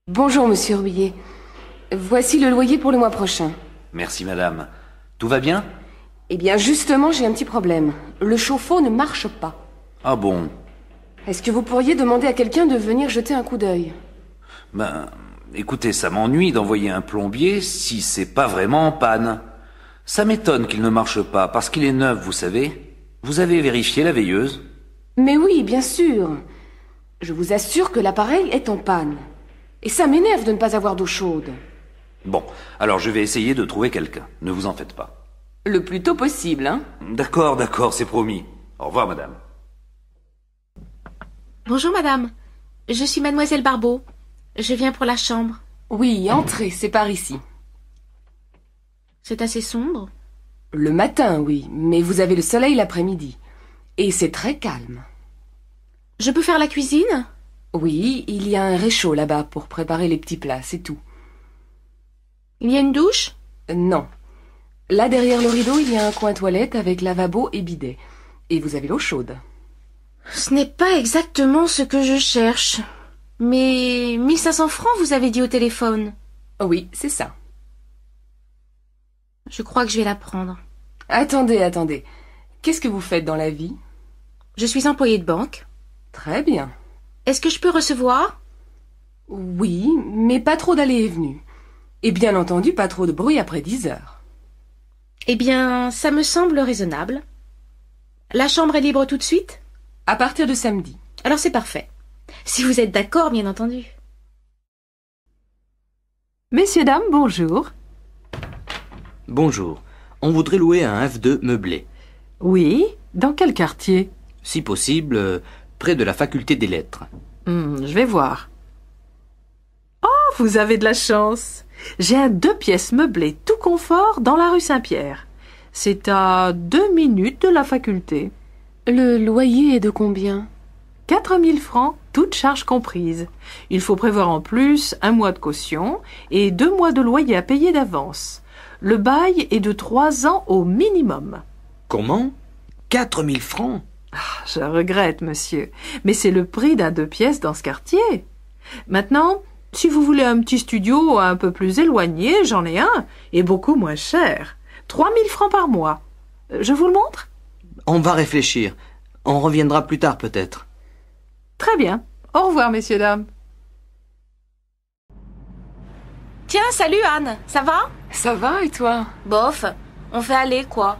Bonjour, monsieur Rouillet. Voici le loyer pour le mois prochain. Merci, madame. Tout va bien? Eh bien, justement, j'ai un petit problème. Le chauffe-eau ne marche pas. Ah bon? Est-ce que vous pourriez demander à quelqu'un de venir jeter un coup d'œil? Ben, écoutez, ça m'ennuie d'envoyer un plombier si c'est pas vraiment en panne. Ça m'étonne qu'il ne marche pas, parce qu'il est neuf, vous savez. Vous avez vérifié la veilleuse? Mais oui, bien sûr. Je vous assure que l'appareil est en panne. Et ça m'énerve de ne pas avoir d'eau chaude. Bon, alors je vais essayer de trouver quelqu'un. Ne vous en faites pas. Le plus tôt possible, hein? D'accord, c'est promis. Au revoir, madame. Bonjour madame, je suis mademoiselle Barbeau. Je viens pour la chambre. Oui, entrez, c'est par ici. C'est assez sombre. Le matin, oui, mais vous avez le soleil l'après-midi. Et c'est très calme. Je peux faire la cuisine? Oui, il y a un réchaud là-bas pour préparer les petits plats, c'est tout. Il y a une douche? Non. Là, derrière le rideau, il y a un coin toilette avec lavabo et bidet. Et vous avez l'eau chaude. Ce n'est pas exactement ce que je cherche. Mais 1500 francs, vous avez dit au téléphone. Oui, c'est ça. Je crois que je vais la prendre. Attendez. Qu'est-ce que vous faites dans la vie? Je suis employée de banque. Très bien. Est-ce que je peux recevoir? Oui, mais pas trop d'allées et venues. Et bien entendu, pas trop de bruit après 10 heures. Eh bien, ça me semble raisonnable. La chambre est libre tout de suite? À partir de samedi. Alors c'est parfait. Si vous êtes d'accord, bien entendu. Messieurs, dames, bonjour. Bonjour. On voudrait louer un F2 meublé. Oui, dans quel quartier? Si possible, près de la faculté des lettres. Je vais voir. Oh, vous avez de la chance. J'ai un 2 pièces meublé tout confort dans la rue Saint-Pierre. C'est à 2 minutes de la faculté. Le loyer est de combien? 4000 francs, toutes charges comprises. Il faut prévoir en plus 1 mois de caution et 2 mois de loyer à payer d'avance. Le bail est de 3 ans au minimum. Comment? 4000 francs? Je regrette, monsieur, mais c'est le prix d'un 2 pièces dans ce quartier. Maintenant, si vous voulez un petit studio un peu plus éloigné, j'en ai un, et beaucoup moins cher. 3000 francs par mois. Je vous le montre? On va réfléchir. On reviendra plus tard peut-être. Très bien. Au revoir, messieurs, dames. Tiens, salut Anne, ça va? Ça va, et toi? Bof, on fait aller, quoi.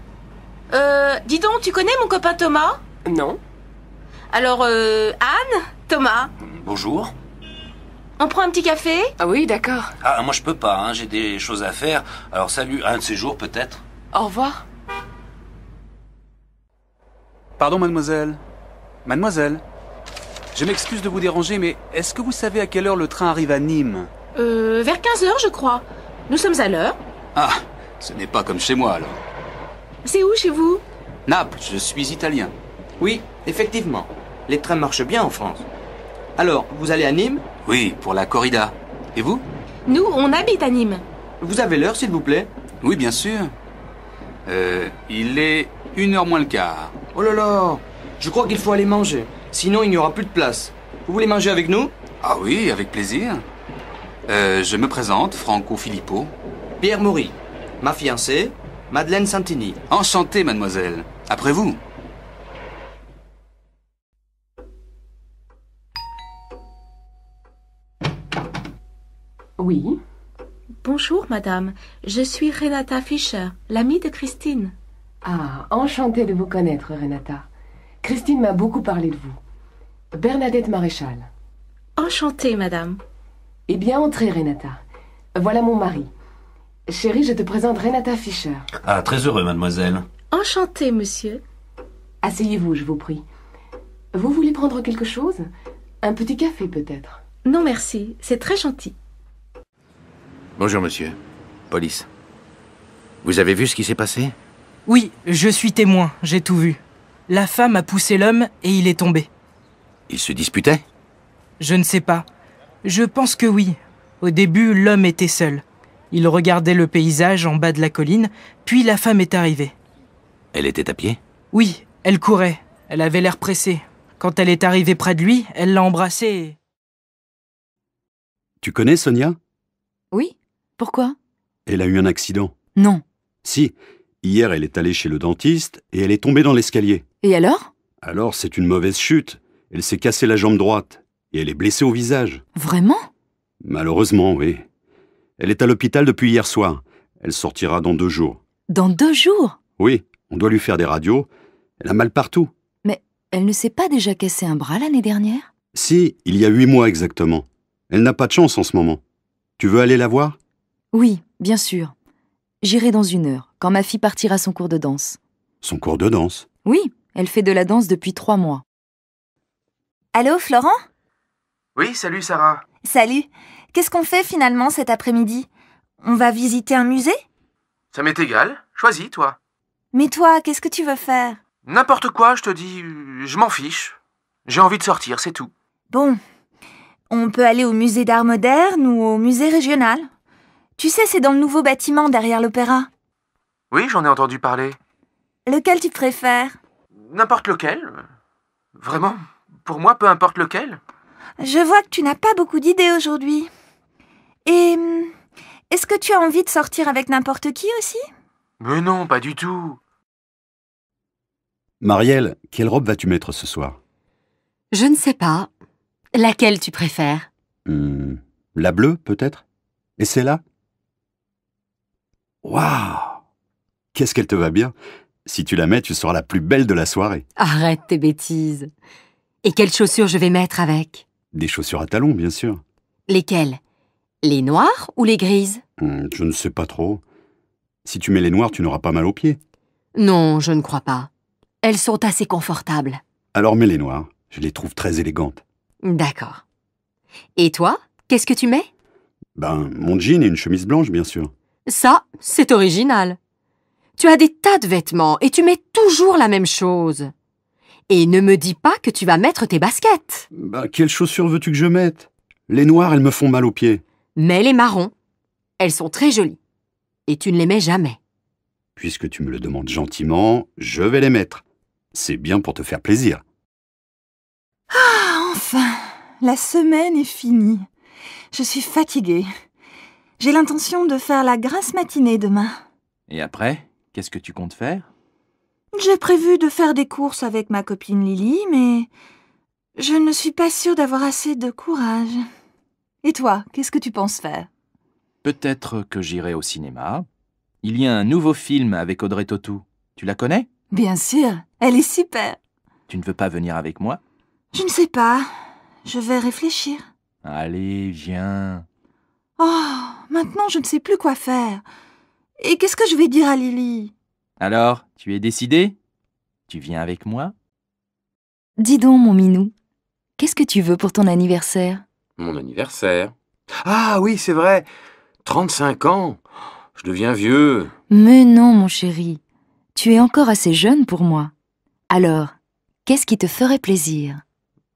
Dis donc, tu connais mon copain Thomas? Non. Alors, Anne, Thomas, Bonjour. on prend un petit café? Ah oui, d'accord. Ah, moi je peux pas, hein, j'ai des choses à faire. Alors salut, un de ces jours peut-être. Au revoir. Pardon, mademoiselle. Mademoiselle, je m'excuse de vous déranger, mais est-ce que vous savez à quelle heure le train arrive à Nîmes? Vers 15 heures, je crois. Nous sommes à l'heure. Ah, ce n'est pas comme chez moi alors. C'est où chez vous? Naples, je suis italien. Oui, effectivement. Les trains marchent bien en France. Alors, vous allez à Nîmes? Oui, pour la corrida. Et vous? Nous, on habite à Nîmes. Vous avez l'heure, s'il vous plaît? Oui, bien sûr. Il est 1h moins le quart. Oh là là, je crois qu'il faut aller manger. Sinon, il n'y aura plus de place. Vous voulez manger avec nous? Ah oui, avec plaisir. Je me présente, Franco Filippo. Pierre Maury. Ma fiancée, Madeleine Santini. Enchanté, mademoiselle. Après vous. Oui. Bonjour, madame. Je suis Renata Fischer, l'amie de Christine. Ah, enchantée de vous connaître, Renata. Christine m'a beaucoup parlé de vous. Bernadette Maréchal. Enchantée, madame. Eh bien, entrez, Renata. Voilà mon mari. Chérie, je te présente Renata Fischer. Ah, très heureux, mademoiselle. Enchantée, monsieur. Asseyez-vous, je vous prie. Vous voulez prendre quelque chose? Un petit café, peut-être? Non, merci. C'est très gentil. Bonjour, monsieur. Police. Vous avez vu ce qui s'est passé? Oui, je suis témoin, j'ai tout vu. La femme a poussé l'homme et il est tombé. Ils se disputaient? Je ne sais pas. Je pense que oui. Au début, l'homme était seul. Il regardait le paysage en bas de la colline, puis la femme est arrivée. Elle était à pied? Oui, elle courait. Elle avait l'air pressée. Quand elle est arrivée près de lui, elle l'a embrassé et... Tu connais Sonia? Oui. Pourquoi? Elle a eu un accident. Non. Si. Hier, elle est allée chez le dentiste et elle est tombée dans l'escalier. Et alors? Alors, c'est une mauvaise chute. Elle s'est cassée la jambe droite et elle est blessée au visage. Vraiment? Malheureusement, oui. Elle est à l'hôpital depuis hier soir. Elle sortira dans 2 jours. Dans 2 jours? Oui, on doit lui faire des radios. Elle a mal partout. Mais elle ne s'est pas déjà cassé un bras l'année dernière? Si, il y a 8 mois exactement. Elle n'a pas de chance en ce moment. Tu veux aller la voir? Oui, bien sûr. J'irai dans 1 heure, quand ma fille partira son cours de danse. Son cours de danse? Oui, elle fait de la danse depuis 3 mois. Allô, Florent? Oui, salut Sarah. Salut. Qu'est-ce qu'on fait finalement cet après-midi? On va visiter un musée? Ça m'est égal. Choisis, toi. Mais toi, qu'est-ce que tu veux faire? N'importe quoi, je te dis. Je m'en fiche. J'ai envie de sortir, c'est tout. Bon. On peut aller au musée d'art moderne ou au musée régional. Tu sais, c'est dans le nouveau bâtiment derrière l'opéra. Oui, j'en ai entendu parler. Lequel tu préfères? N'importe lequel. Vraiment, pour moi, peu importe lequel. Je vois que tu n'as pas beaucoup d'idées aujourd'hui. Et est-ce que tu as envie de sortir avec n'importe qui aussi? Mais non, pas du tout. Marielle, quelle robe vas-tu mettre ce soir? Je ne sais pas. Laquelle tu préfères? La bleue, peut-être? Et celle-là? Waouh! Qu'est-ce qu'elle te va bien! Si tu la mets, tu seras la plus belle de la soirée. Arrête tes bêtises. Et quelles chaussures je vais mettre avec? Des chaussures à talons, bien sûr. Lesquelles? Les noires ou les grises? Je ne sais pas trop. Si tu mets les noires, tu n'auras pas mal aux pieds. Non, je ne crois pas. Elles sont assez confortables. Alors mets les noires. Je les trouve très élégantes. D'accord. Et toi, qu'est-ce que tu mets? Mon jean et une chemise blanche, bien sûr. Ça, c'est original. Tu as des tas de vêtements et tu mets toujours la même chose. Et ne me dis pas que tu vas mettre tes baskets. Quelles chaussures veux-tu que je mette? Les noires, elles me font mal aux pieds. Mets les marrons. Elles sont très jolies. Et tu ne les mets jamais. Puisque tu me le demandes gentiment, je vais les mettre. C'est bien pour te faire plaisir. Ah, enfin, la semaine est finie. Je suis fatiguée. J'ai l'intention de faire la grasse matinée demain. Et après, qu'est-ce que tu comptes faire? J'ai prévu de faire des courses avec ma copine Lily, mais je ne suis pas sûre d'avoir assez de courage. Et toi, qu'est-ce que tu penses faire? Peut-être que j'irai au cinéma. Il y a un nouveau film avec Audrey Tautou. Tu la connais? Bien sûr, elle est super. Tu ne veux pas venir avec moi? Je ne sais pas. Je vais réfléchir. Allez, viens. Oh, maintenant je ne sais plus quoi faire. Et qu'est-ce que je vais dire à Lily? Alors, tu es décidé? Tu viens avec moi? Dis donc, mon minou, qu'est-ce que tu veux pour ton anniversaire? Mon anniversaire? Ah oui, c'est vrai. 35 ans. Je deviens vieux. Mais non, mon chéri. Tu es encore assez jeune pour moi. Alors, qu'est-ce qui te ferait plaisir?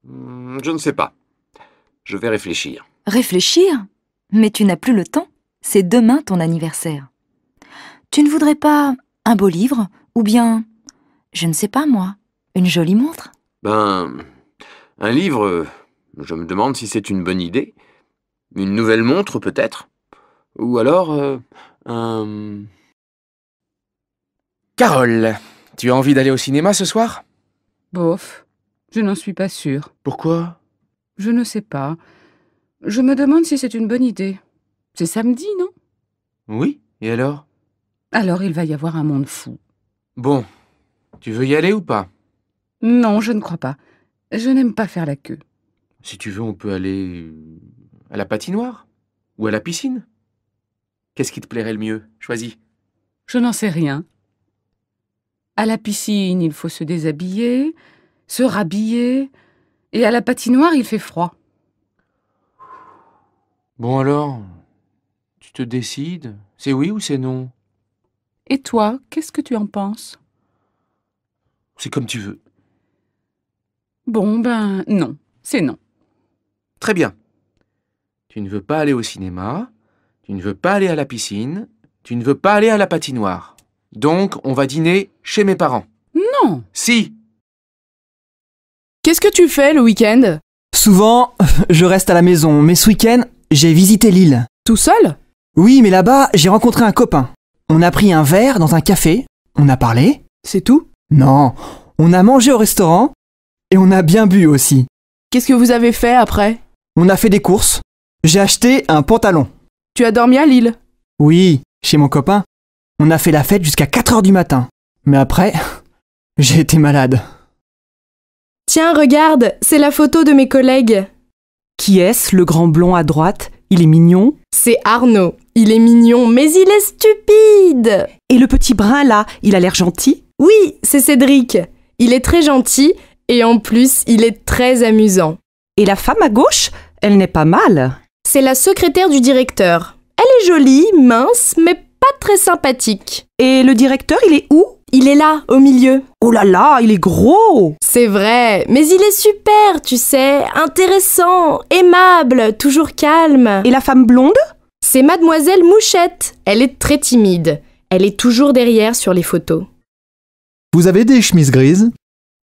Je ne sais pas. Je vais réfléchir. Réfléchir? Mais tu n'as plus le temps. C'est demain ton anniversaire. Tu ne voudrais pas un beau livre? Ou bien, je ne sais pas moi, une jolie montre? Un livre, je me demande si c'est une bonne idée. Une nouvelle montre, peut-être. Ou alors, Carole, tu as envie d'aller au cinéma ce soir? Bof, je n'en suis pas sûre. Pourquoi? Je ne sais pas. Je me demande si c'est une bonne idée. C'est samedi, non? Oui, et alors? Alors il va y avoir un monde fou. Bon, tu veux y aller ou pas? Non, je ne crois pas. Je n'aime pas faire la queue. Si tu veux, on peut aller à la patinoire ou à la piscine. Qu'est-ce qui te plairait le mieux? Choisis. Je n'en sais rien. À la piscine, il faut se déshabiller, se rhabiller, et à la patinoire, il fait froid. Bon alors, tu te décides? C'est oui ou c'est non? Et toi, qu'est-ce que tu en penses? C'est comme tu veux. Bon, non, c'est non. Très bien. Tu ne veux pas aller au cinéma, tu ne veux pas aller à la piscine, tu ne veux pas aller à la patinoire. Donc, on va dîner chez mes parents. Non. Si. Qu'est-ce que tu fais le week-end? Souvent, je reste à la maison, mais ce week-end, J'ai visité l'île. Tout seul? Oui, mais là-bas, j'ai rencontré un copain. On a pris un verre dans un café, on a parlé. C'est tout? Non, on a mangé au restaurant et on a bien bu aussi. Qu'est-ce que vous avez fait après? On a fait des courses. J'ai acheté un pantalon. Tu as dormi à Lille? Oui, chez mon copain. On a fait la fête jusqu'à 4 heures du matin. Mais après, j'ai été malade. Tiens, regarde, c'est la photo de mes collègues. Qui est-ce, le grand blond à droite? Il est mignon. C'est Arnaud. Il est mignon, mais il est stupide. Et le petit brun là, il a l'air gentil? Oui, c'est Cédric. Il est très gentil et en plus, il est très amusant. Et la femme à gauche, elle n'est pas mal. C'est la secrétaire du directeur. Elle est jolie, mince, mais pas très sympathique. Et le directeur, il est où? Il est là, au milieu. Oh là là, il est gros! C'est vrai, mais il est super, tu sais, intéressant, aimable, toujours calme. Et la femme blonde? C'est Mademoiselle Mouchette. Elle est très timide. Elle est toujours derrière sur les photos. Vous avez des chemises grises?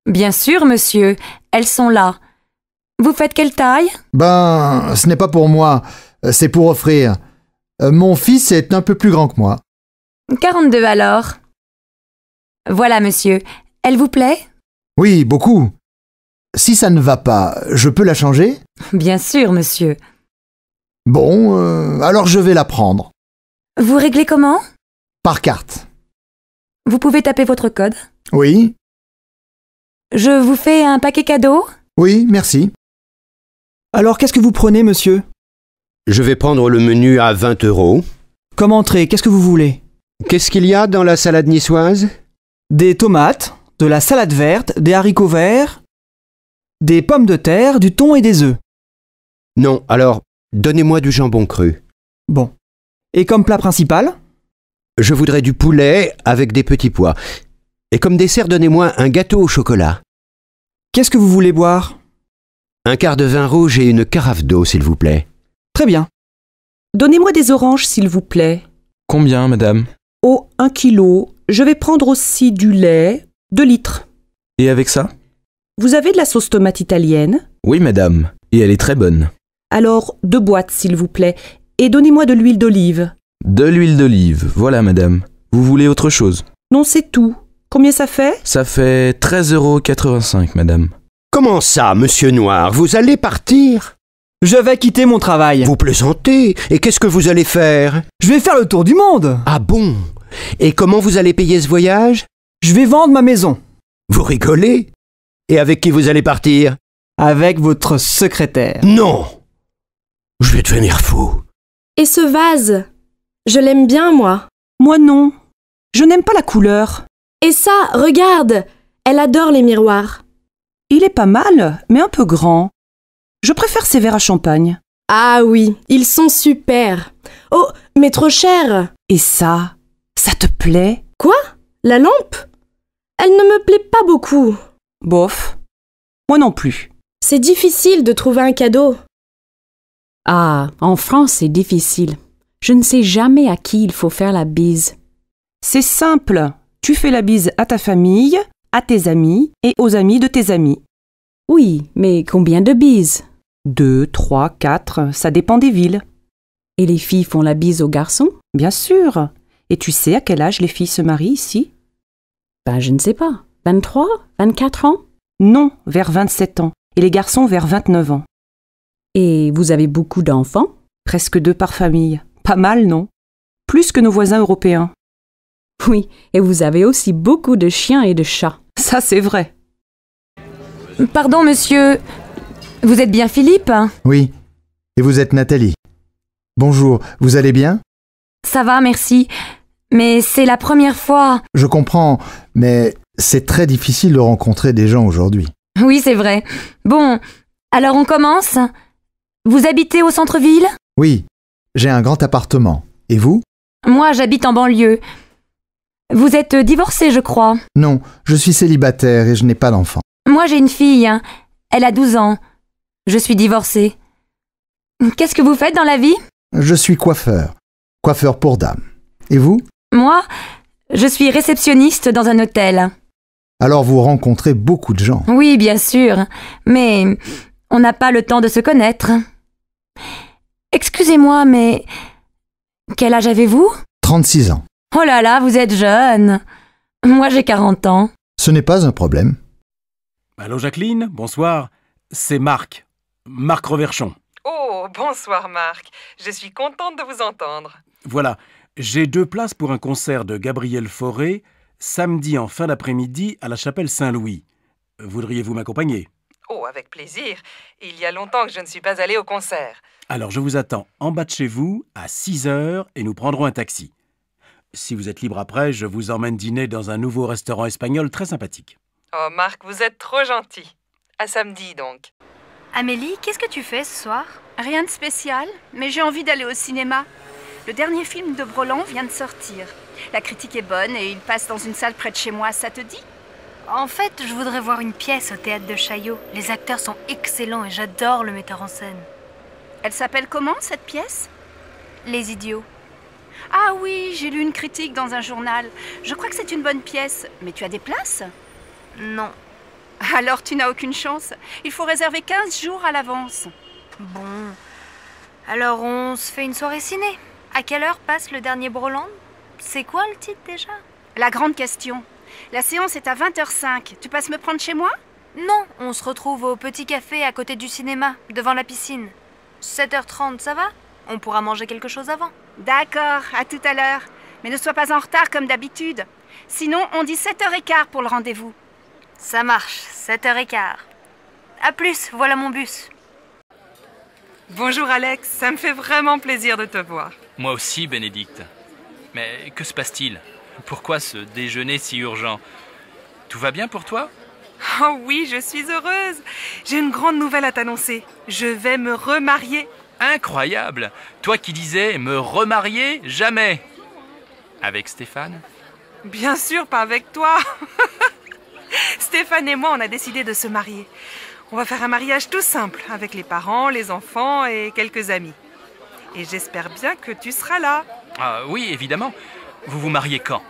Bien sûr, monsieur. Elles sont là. Vous faites quelle taille? Ben, ce n'est pas pour moi. C'est pour offrir. Mon fils est un peu plus grand que moi. 42 alors. Voilà, monsieur. Elle vous plaît? Oui, beaucoup. Si ça ne va pas, je peux la changer? Bien sûr, monsieur. Bon, alors je vais la prendre. Vous réglez comment? Par carte. Vous pouvez taper votre code? Oui. Je vous fais un paquet cadeau? Oui, merci. Alors, qu'est-ce que vous prenez, monsieur? Je vais prendre le menu à 20 €. Comme entrée, qu'est-ce que vous voulez? Qu'est-ce qu'il y a dans la salade niçoise? Des tomates, de la salade verte, des haricots verts, des pommes de terre, du thon et des œufs. Non, alors, donnez-moi du jambon cru. Bon. Et comme plat principal? Je voudrais du poulet avec des petits pois. Et comme dessert, donnez-moi un gâteau au chocolat. Qu'est-ce que vous voulez boire? Un quart de vin rouge et une carafe d'eau, s'il vous plaît. Très bien. Donnez-moi des oranges, s'il vous plaît. Combien, madame? Oh, 1 kilo. Je vais prendre aussi du lait, 2 litres. Et avec ça? Vous avez de la sauce tomate italienne? Oui, madame. Et elle est très bonne. Alors, 2 boîtes, s'il vous plaît. Et donnez-moi de l'huile d'olive. De l'huile d'olive, voilà, madame. Vous voulez autre chose? Non, c'est tout. Combien ça fait? Ça fait 13,85 €, madame. Comment ça, monsieur Noir? Vous allez partir? Je vais quitter mon travail. Vous plaisantez? Et qu'est-ce que vous allez faire? Je vais faire le tour du monde. Ah bon? Et comment vous allez payer ce voyage? Je vais vendre ma maison. Vous rigolez? Et avec qui vous allez partir? Avec votre secrétaire. Non! Je vais devenir fou. Et ce vase? Je l'aime bien, moi. Moi non. Je n'aime pas la couleur. Et ça, regarde! Elle adore les miroirs. Il est pas mal, mais un peu grand. Je préfère ces verres à champagne. Ah oui, ils sont super. Oh, mais trop cher. Et ça te plaît? Quoi? La lampe? Elle ne me plaît pas beaucoup. Bof. Moi non plus. C'est difficile de trouver un cadeau. Ah, en France, c'est difficile. Je ne sais jamais à qui il faut faire la bise. C'est simple. Tu fais la bise à ta famille, à tes amis et aux amis de tes amis. Oui, mais combien de bises? 2, 3, 4, ça dépend des villes. Et les filles font la bise aux garçons? Bien sûr. Et tu sais à quel âge les filles se marient ici? Ben, je ne sais pas. 23? 24 ans? Non, vers 27 ans. Et les garçons vers 29 ans. Et vous avez beaucoup d'enfants? Presque 2 par famille. Pas mal, non? Plus que nos voisins européens. Oui, et vous avez aussi beaucoup de chiens et de chats. Ça, c'est vrai. Pardon, monsieur. Vous êtes bien Philippe? Oui. Et vous êtes Nathalie. Bonjour, vous allez bien? Ça va, merci. Mais c'est la première fois. Je comprends, mais c'est très difficile de rencontrer des gens aujourd'hui. Oui, c'est vrai. Bon, alors on commence? Vous habitez au centre-ville? Oui, j'ai un grand appartement. Et vous? Moi, j'habite en banlieue. Vous êtes divorcé, je crois. Non, je suis célibataire et je n'ai pas d'enfant. Moi, j'ai une fille. Elle a 12 ans. Je suis divorcée. Qu'est-ce que vous faites dans la vie? Je suis coiffeur. Coiffeur pour dames. Et vous? Moi, je suis réceptionniste dans un hôtel. Alors vous rencontrez beaucoup de gens. Oui, bien sûr. Mais on n'a pas le temps de se connaître. Excusez-moi, mais... Quel âge avez-vous? 36 ans. Oh là là, vous êtes jeune. Moi, j'ai 40 ans. Ce n'est pas un problème. Allô Jacqueline, bonsoir. C'est Marc. Marc Reverchon. Oh, bonsoir Marc. Je suis contente de vous entendre. Voilà, j'ai 2 places pour un concert de Gabriel Fauré, samedi en fin d'après-midi à la chapelle Saint-Louis. Voudriez-vous m'accompagner? Oh, avec plaisir. Il y a longtemps que je ne suis pas allée au concert. Alors je vous attends en bas de chez vous à 6 heures et nous prendrons un taxi. Si vous êtes libre après, je vous emmène dîner dans un nouveau restaurant espagnol très sympathique. Oh Marc, vous êtes trop gentil. À samedi donc. Amélie, qu'est-ce que tu fais ce soir? Rien de spécial, mais j'ai envie d'aller au cinéma. Le dernier film de Broland vient de sortir. La critique est bonne et il passe dans une salle près de chez moi, ça te dit? En fait, je voudrais voir une pièce au théâtre de Chaillot. Les acteurs sont excellents et j'adore le metteur en scène. Elle s'appelle comment, cette pièce? Les Idiots. Ah oui, j'ai lu une critique dans un journal. Je crois que c'est une bonne pièce. Mais tu as des places? Non. Alors tu n'as aucune chance. Il faut réserver 15 jours à l'avance. Bon. Alors on se fait une soirée ciné. À quelle heure passe le dernier Broland? C'est quoi le titre déjà? La grande question. La séance est à 20h05. Tu passes me prendre chez moi? Non, on se retrouve au petit café à côté du cinéma, devant la piscine. 7h30, ça va? On pourra manger quelque chose avant. D'accord, à tout à l'heure. Mais ne sois pas en retard comme d'habitude. Sinon, on dit 7h15 pour le rendez-vous. Ça marche, 7h15. À plus, voilà mon bus. Bonjour Alex, ça me fait vraiment plaisir de te voir. Moi aussi, Bénédicte. Mais que se passe-t-il? Pourquoi ce déjeuner si urgent? Tout va bien pour toi? Oh oui, je suis heureuse. J'ai une grande nouvelle à t'annoncer. Je vais me remarier. Incroyable! Toi qui disais me remarier jamais! Avec Stéphane? Bien sûr, pas avec toi. Stéphane et moi, on a décidé de se marier. On va faire un mariage tout simple, avec les parents, les enfants et quelques amis. Et j'espère bien que tu seras là. Ah oui, évidemment. Vous vous mariez quand?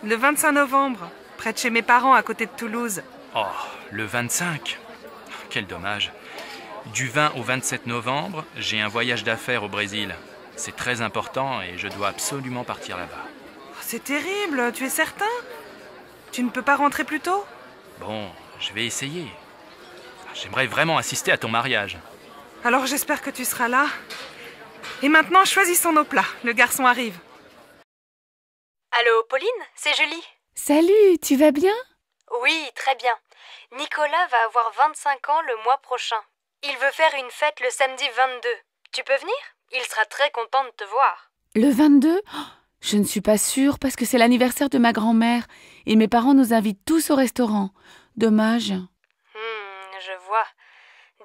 Le 25 novembre, près de chez mes parents, à côté de Toulouse. Oh, le 25. Quel dommage. Du 20 au 27 novembre, j'ai un voyage d'affaires au Brésil. C'est très important et je dois absolument partir là-bas. C'est terrible, tu es certain? Tu ne peux pas rentrer plus tôt? Bon, je vais essayer. J'aimerais vraiment assister à ton mariage. Alors j'espère que tu seras là. Et maintenant, choisissons nos plats. Le garçon arrive. Allô, Pauline, c'est Julie. Salut, tu vas bien? Oui, très bien. Nicolas va avoir 25 ans le mois prochain. Il veut faire une fête le samedi 22. Tu peux venir? Il sera très content de te voir. Le 22? Oh, je ne suis pas sûre parce que c'est l'anniversaire de ma grand-mère et mes parents nous invitent tous au restaurant. Dommage. Je vois.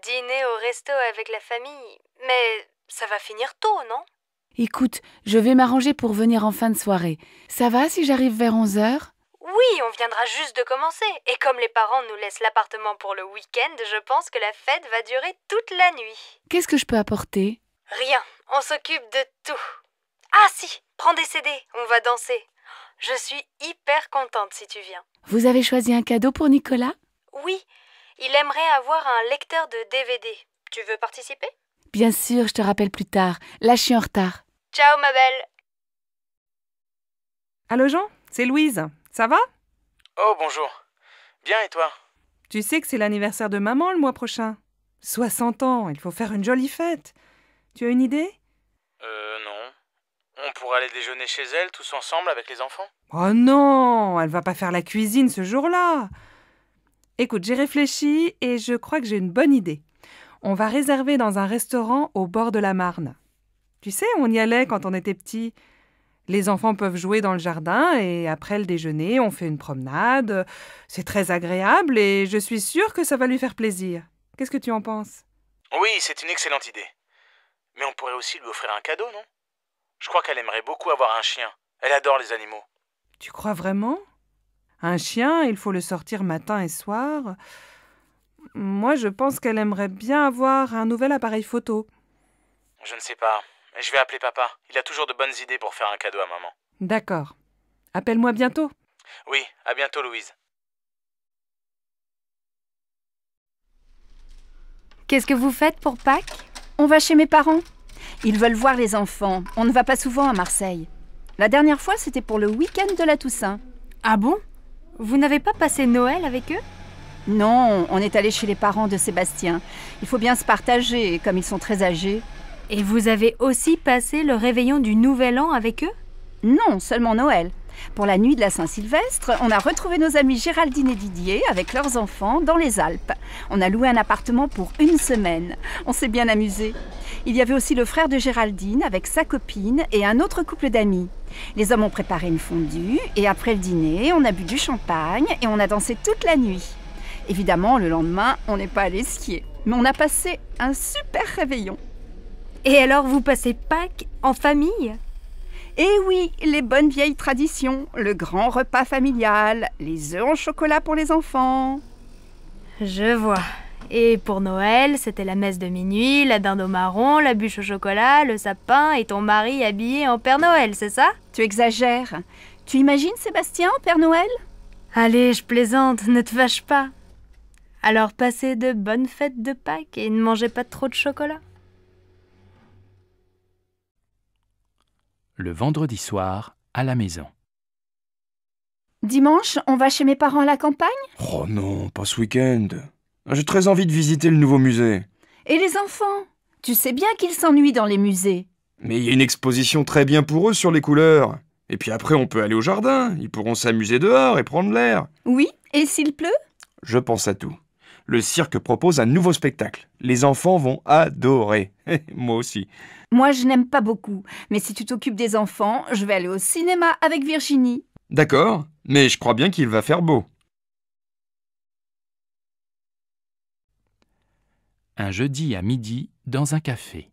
Dîner au resto avec la famille. Mais ça va finir tôt, non? Écoute, je vais m'arranger pour venir en fin de soirée. Ça va si j'arrive vers 11h? Oui, on viendra juste de commencer. Et comme les parents nous laissent l'appartement pour le week-end, je pense que la fête va durer toute la nuit. Qu'est-ce que je peux apporter? Rien, on s'occupe de tout. Ah si, prends des CD, on va danser. Je suis hyper contente si tu viens. Vous avez choisi un cadeau pour Nicolas? Oui, il aimerait avoir un lecteur de DVD. Tu veux participer? Bien sûr, je te rappelle plus tard. Là, je suis en retard. Ciao, ma belle. Allô Jean, c'est Louise. Ça va? Oh, bonjour. Bien, et toi? Tu sais que c'est l'anniversaire de maman le mois prochain. 60 ans, il faut faire une jolie fête. Tu as une idée? Non. On pourrait aller déjeuner chez elle, tous ensemble, avec les enfants? Oh non, elle va pas faire la cuisine ce jour-là. Écoute, j'ai réfléchi et je crois que j'ai une bonne idée. On va réserver dans un restaurant au bord de la Marne. Tu sais, on y allait quand on était petits. Les enfants peuvent jouer dans le jardin et après le déjeuner, on fait une promenade. C'est très agréable et je suis sûre que ça va lui faire plaisir. Qu'est-ce que tu en penses? Oui, c'est une excellente idée. Mais on pourrait aussi lui offrir un cadeau, non? Je crois qu'elle aimerait beaucoup avoir un chien. Elle adore les animaux. Tu crois vraiment? Un chien, il faut le sortir matin et soir. Moi, je pense qu'elle aimerait bien avoir un nouvel appareil photo. Je ne sais pas. Je vais appeler papa. Il a toujours de bonnes idées pour faire un cadeau à maman. D'accord. Appelle-moi bientôt. Oui, à bientôt, Louise. Qu'est-ce que vous faites pour Pâques? On va chez mes parents. Ils veulent voir les enfants. On ne va pas souvent à Marseille. La dernière fois, c'était pour le week-end de la Toussaint. Ah bon? Vous n'avez pas passé Noël avec eux? Non, on est allé chez les parents de Sébastien. Il faut bien se partager, comme ils sont très âgés. Et vous avez aussi passé le réveillon du Nouvel An avec eux? Non, seulement Noël. Pour la nuit de la Saint-Sylvestre, on a retrouvé nos amis Géraldine et Didier avec leurs enfants dans les Alpes. On a loué un appartement pour 1 semaine. On s'est bien amusé. Il y avait aussi le frère de Géraldine avec sa copine et un autre couple d'amis. Les hommes ont préparé une fondue et après le dîner, on a bu du champagne et on a dansé toute la nuit. Évidemment, le lendemain, on n'est pas allé skier. Mais on a passé un super réveillon. Et alors, vous passez Pâques en famille? Eh oui, les bonnes vieilles traditions, le grand repas familial, les œufs en chocolat pour les enfants. Je vois. Et pour Noël, c'était la messe de minuit, la dinde au marron, la bûche au chocolat, le sapin et ton mari habillé en Père Noël, c'est ça? Tu exagères. Tu imagines Sébastien en Père Noël? Allez, je plaisante, ne te fâche pas. Alors passez de bonnes fêtes de Pâques et ne mangez pas trop de chocolat. Le vendredi soir, à la maison. Dimanche, on va chez mes parents à la campagne? Oh non, pas ce week-end. J'ai très envie de visiter le nouveau musée. Et les enfants? Tu sais bien qu'ils s'ennuient dans les musées. Mais il y a une exposition très bien pour eux sur les couleurs. Et puis après, on peut aller au jardin. Ils pourront s'amuser dehors et prendre l'air. Oui, et s'il pleut? Je pense à tout. Le cirque propose un nouveau spectacle. Les enfants vont adorer. Moi aussi. Moi, je n'aime pas beaucoup. Mais si tu t'occupes des enfants, je vais aller au cinéma avec Virginie. D'accord, mais je crois bien qu'il va faire beau. Un jeudi à midi, dans un café.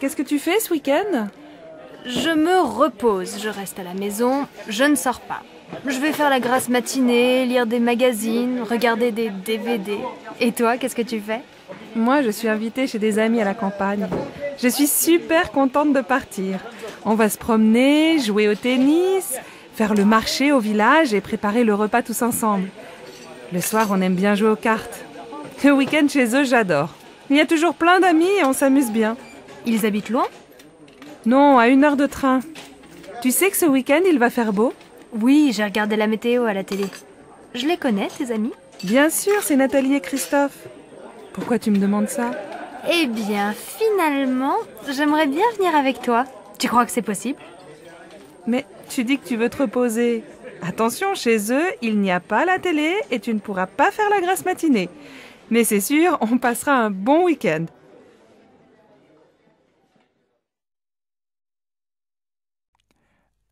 Qu'est-ce que tu fais ce week-end? Je me repose, je reste à la maison, je ne sors pas. Je vais faire la grasse matinée, lire des magazines, regarder des DVD. Et toi, qu'est-ce que tu fais? Moi, je suis invitée chez des amis à la campagne. Je suis super contente de partir. On va se promener, jouer au tennis, faire le marché au village et préparer le repas tous ensemble. Le soir, on aime bien jouer aux cartes. Le week-end chez eux, j'adore. Il y a toujours plein d'amis et on s'amuse bien. Ils habitent loin? Non, à 1 heure de train. Tu sais que ce week-end, il va faire beau? Oui, j'ai regardé la météo à la télé. Je les connais, tes amis? Bien sûr, c'est Nathalie et Christophe. Pourquoi tu me demandes ça? Eh bien, finalement, j'aimerais bien venir avec toi. Tu crois que c'est possible? Mais tu dis que tu veux te reposer. Attention, chez eux, il n'y a pas la télé et tu ne pourras pas faire la grasse matinée. Mais c'est sûr, on passera un bon week-end.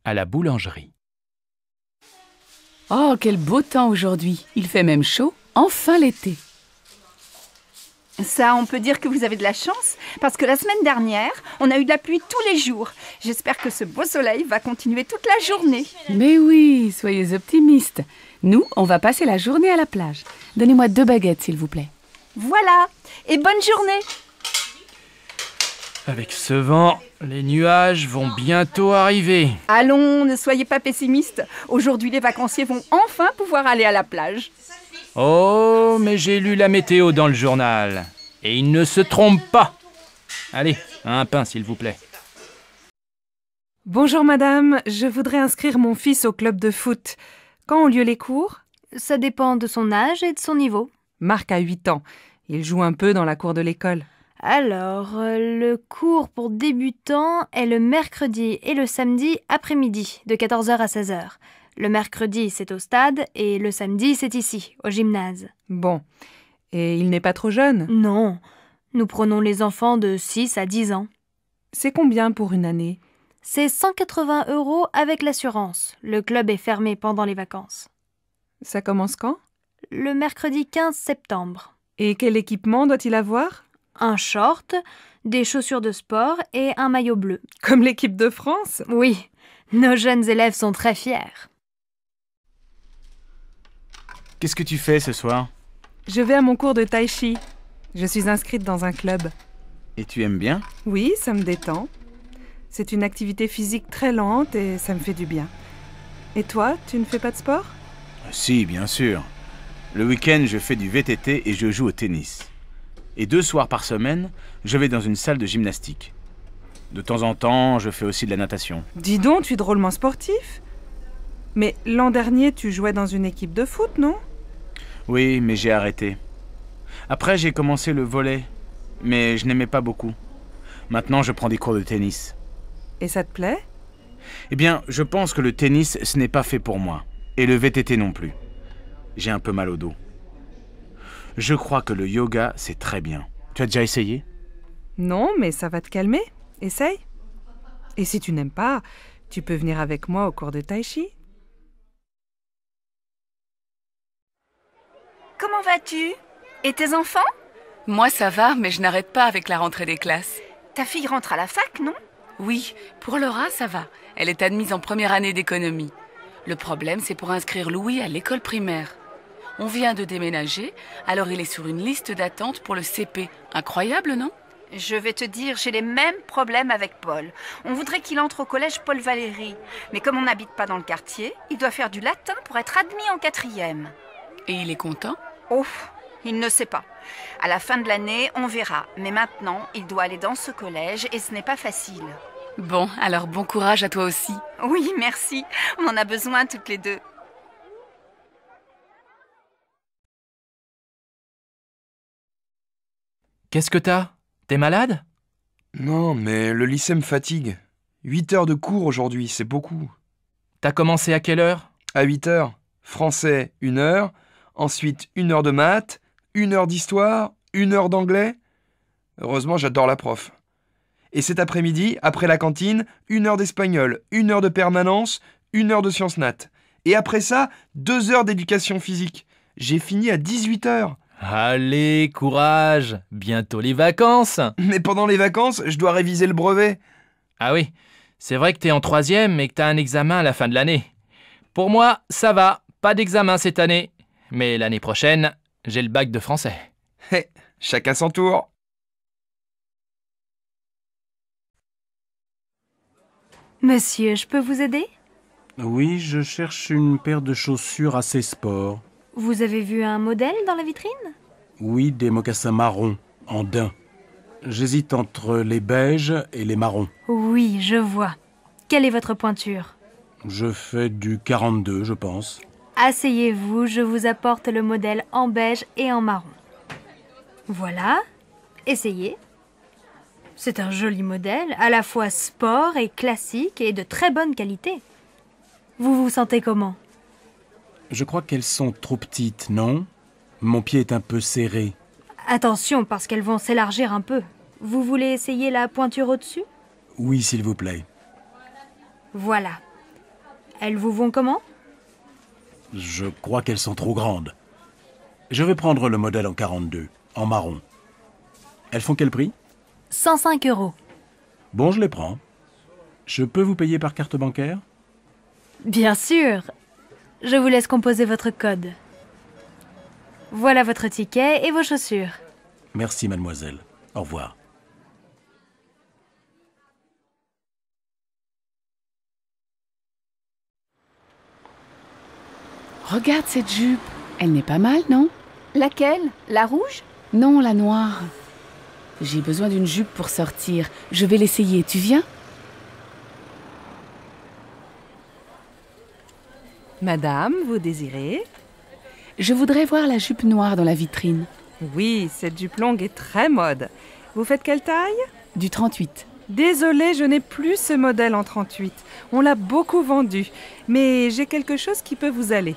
À la boulangerie. Oh, quel beau temps aujourd'hui. Il fait même chaud. Enfin l'été. Ça, on peut dire que vous avez de la chance, parce que la semaine dernière, on a eu de la pluie tous les jours. J'espère que ce beau soleil va continuer toute la journée. Mais oui, soyez optimistes. Nous, on va passer la journée à la plage. Donnez-moi 2 baguettes, s'il vous plaît. Voilà, et bonne journée. Avec ce vent, les nuages vont bientôt arriver. Allons, ne soyez pas pessimistes. Aujourd'hui, les vacanciers vont enfin pouvoir aller à la plage. Oh, mais j'ai lu la météo dans le journal. Et il ne se trompe pas. Allez, un pain, s'il vous plaît. Bonjour madame, je voudrais inscrire mon fils au club de foot. Quand ont lieu les cours? Ça dépend de son âge et de son niveau. Marc a 8 ans. Il joue un peu dans la cour de l'école. Alors, le cours pour débutants est le mercredi et le samedi après-midi, de 14h à 16h. Le mercredi, c'est au stade, et le samedi, c'est ici, au gymnase. Bon. Et il n'est pas trop jeune? Non. Nous prenons les enfants de 6 à 10 ans. C'est combien pour une année? C'est 180 € avec l'assurance. Le club est fermé pendant les vacances. Ça commence quand? Le mercredi 15 septembre. Et quel équipement doit-il avoir? Un short, des chaussures de sport et un maillot bleu. Comme l'équipe de France? Oui. Nos jeunes élèves sont très fiers. Qu'est-ce que tu fais ce soir? Je vais à mon cours de tai chi. Je suis inscrite dans un club. Et tu aimes bien? Oui, ça me détend. C'est une activité physique très lente et ça me fait du bien. Et toi, tu ne fais pas de sport? Si, bien sûr. Le week-end, je fais du VTT et je joue au tennis. Et 2 soirs par semaine, je vais dans une salle de gymnastique. De temps en temps, je fais aussi de la natation. Dis donc, tu es drôlement sportif. Mais l'an dernier, tu jouais dans une équipe de foot, non? Oui, mais j'ai arrêté. Après, j'ai commencé le volley, mais je n'aimais pas beaucoup. Maintenant, je prends des cours de tennis. Et ça te plaît? Eh bien, je pense que le tennis, ce n'est pas fait pour moi. Et le VTT non plus. J'ai un peu mal au dos. Je crois que le yoga, c'est très bien. Tu as déjà essayé? Non, mais ça va te calmer. Essaye. Et si tu n'aimes pas, tu peux venir avec moi au cours de tai chi. Comment vas-tu? Et tes enfants? Moi, ça va, mais je n'arrête pas avec la rentrée des classes. Ta fille rentre à la fac, non? Oui, pour Laura, ça va. Elle est admise en première année d'économie. Le problème, c'est pour inscrire Louis à l'école primaire. On vient de déménager, alors il est sur une liste d'attente pour le CP. Incroyable, non? Je vais te dire, j'ai les mêmes problèmes avec Paul. On voudrait qu'il entre au collège Paul Valéry. Mais comme on n'habite pas dans le quartier, il doit faire du latin pour être admis en 4e. Et il est content? Oh, il ne sait pas. À la fin de l'année, on verra. Mais maintenant, il doit aller dans ce collège et ce n'est pas facile. Bon, alors bon courage à toi aussi. Oui, merci. On en a besoin toutes les deux. Qu'est-ce que t'as? T'es malade? Non, mais le lycée me fatigue. 8 heures de cours aujourd'hui, c'est beaucoup. T'as commencé à quelle heure? À 8 heures. Français, 1 heure. Ensuite, 1 heure de maths, 1 heure d'histoire, 1 heure d'anglais. Heureusement, j'adore la prof. Et cet après-midi, après la cantine, 1 heure d'espagnol, 1 heure de permanence, 1 heure de sciences nat. Et après ça, 2 heures d'éducation physique. J'ai fini à 18 heures. Allez, courage! Bientôt les vacances! Mais pendant les vacances, je dois réviser le brevet. Ah oui, c'est vrai que t'es en 3e et que t'as un examen à la fin de l'année. Pour moi, ça va, pas d'examen cette année. Mais l'année prochaine, j'ai le bac de français. Hé, chacun son tour. Monsieur, je peux vous aider? Oui, je cherche une paire de chaussures assez sport. Vous avez vu un modèle dans la vitrine? Oui, des mocassins marrons, en daim. J'hésite entre les beiges et les marrons. Oui, je vois. Quelle est votre pointure? Je fais du 42, je pense. Asseyez-vous, je vous apporte le modèle en beige et en marron. Voilà, essayez. C'est un joli modèle, à la fois sport et classique et de très bonne qualité. Vous vous sentez comment? Je crois qu'elles sont trop petites, non? Mon pied est un peu serré. Attention, parce qu'elles vont s'élargir un peu. Vous voulez essayer la pointure au-dessus? Oui, s'il vous plaît. Voilà. Elles vous vont comment? Je crois qu'elles sont trop grandes. Je vais prendre le modèle en 42, en marron. Elles font quel prix? 105 €. Bon, je les prends. Je peux vous payer par carte bancaire? Bien sûr. Je vous laisse composer votre code. Voilà votre ticket et vos chaussures. Merci, mademoiselle. Au revoir. Regarde cette jupe. Elle n'est pas mal, non? Laquelle? La rouge? Non, la noire. J'ai besoin d'une jupe pour sortir. Je vais l'essayer. Tu viens? Madame, vous désirez? Je voudrais voir la jupe noire dans la vitrine. Oui, cette jupe longue est très mode. Vous faites quelle taille? Du 38. Désolée, je n'ai plus ce modèle en 38. On l'a beaucoup vendu. Mais j'ai quelque chose qui peut vous aller.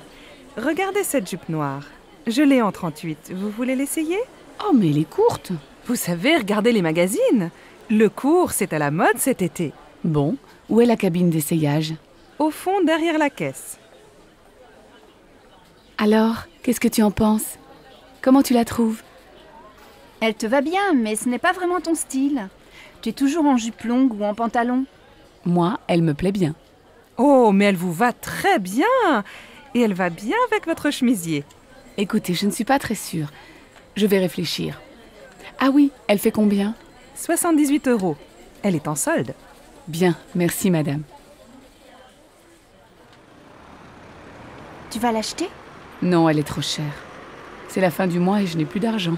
Regardez cette jupe noire. Je l'ai en 38. Vous voulez l'essayer? Oh, mais elle est courte. Vous savez, regardez les magazines. Le court, c'est à la mode cet été. Bon, où est la cabine d'essayage? Au fond, derrière la caisse. Alors, qu'est-ce que tu en penses? Comment tu la trouves? Elle te va bien, mais ce n'est pas vraiment ton style. Tu es toujours en jupe longue ou en pantalon. Moi, elle me plaît bien. Oh, mais elle vous va très bien. Et elle va bien avec votre chemisier. Écoutez, je ne suis pas très sûre. Je vais réfléchir. Ah oui, elle fait combien? 78 €. Elle est en solde. Bien, merci madame. Tu vas l'acheter? Non, elle est trop chère. C'est la fin du mois et je n'ai plus d'argent.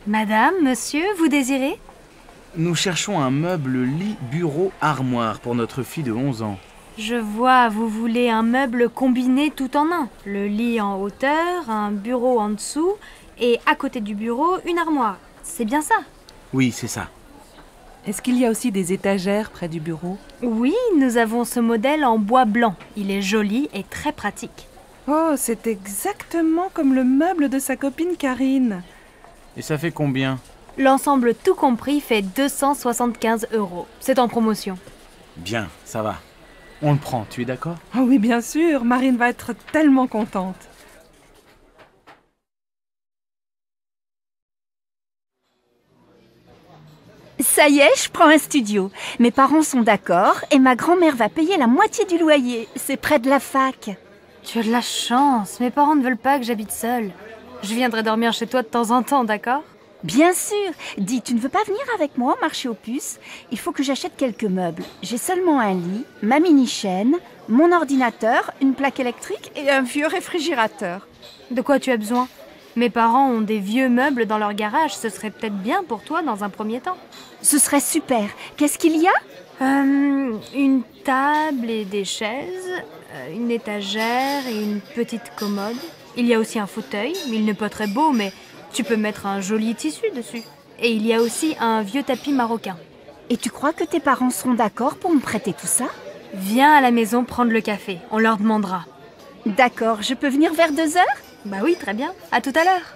Madame, monsieur, vous désirez? Nous cherchons un meuble lit, bureau, armoire pour notre fille de 11 ans. Je vois, vous voulez un meuble combiné tout en un. Le lit en hauteur, un bureau en dessous, et à côté du bureau, une armoire. C'est bien ça? Oui, c'est ça. Est-ce qu'il y a aussi des étagères près du bureau? Oui, nous avons ce modèle en bois blanc. Il est joli et très pratique. Oh, c'est exactement comme le meuble de sa copine Karine. Et ça fait combien? L'ensemble tout compris fait 275 €. C'est en promotion. Bien, ça va. On le prend, tu es d'accord? Oh oui, bien sûr, Marine va être tellement contente. Ça y est, je prends un studio. Mes parents sont d'accord et ma grand-mère va payer la moitié du loyer. C'est près de la fac. Tu as de la chance. Mes parents ne veulent pas que j'habite seule. Je viendrai dormir chez toi de temps en temps, d'accord? Bien sûr. Dis, tu ne veux pas venir avec moi au marché aux puces? Il faut que j'achète quelques meubles. J'ai seulement un lit, ma mini-chaîne, mon ordinateur, une plaque électrique et un vieux réfrigérateur. De quoi tu as besoin? Mes parents ont des vieux meubles dans leur garage. Ce serait peut-être bien pour toi dans un premier temps. Ce serait super. Qu'est-ce qu'il y a? Une table et des chaises, une étagère et une petite commode. Il y a aussi un fauteuil. Il n'est pas très beau, mais tu peux mettre un joli tissu dessus. Et il y a aussi un vieux tapis marocain. Et tu crois que tes parents seront d'accord pour me prêter tout ça? Viens à la maison prendre le café. On leur demandera. D'accord. Je peux venir vers 2 heures? Bah oui, très bien. À tout à l'heure.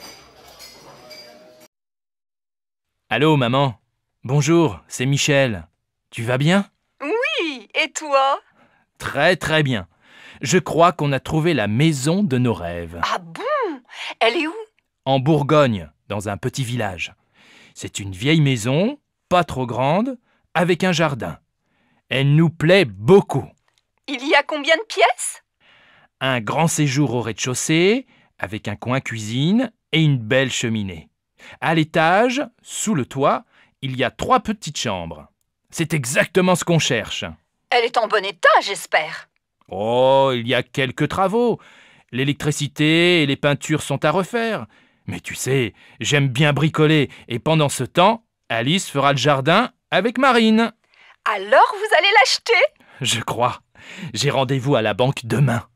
Allô, maman. Bonjour, c'est Michel. Tu vas bien? Oui, et toi? Très très bien. Je crois qu'on a trouvé la maison de nos rêves. Ah bon? Elle est où? En Bourgogne, dans un petit village. C'est une vieille maison, pas trop grande, avec un jardin. Elle nous plaît beaucoup. Il y a combien de pièces? Un grand séjour au rez-de-chaussée, avec un coin cuisine et une belle cheminée. À l'étage, sous le toit, il y a 3 petites chambres. C'est exactement ce qu'on cherche. Elle est en bon état, j'espère. Oh, il y a quelques travaux. L'électricité et les peintures sont à refaire. Mais tu sais, j'aime bien bricoler et pendant ce temps, Alice fera le jardin avec Marine. Alors vous allez l'acheter? Je crois. J'ai rendez-vous à la banque demain.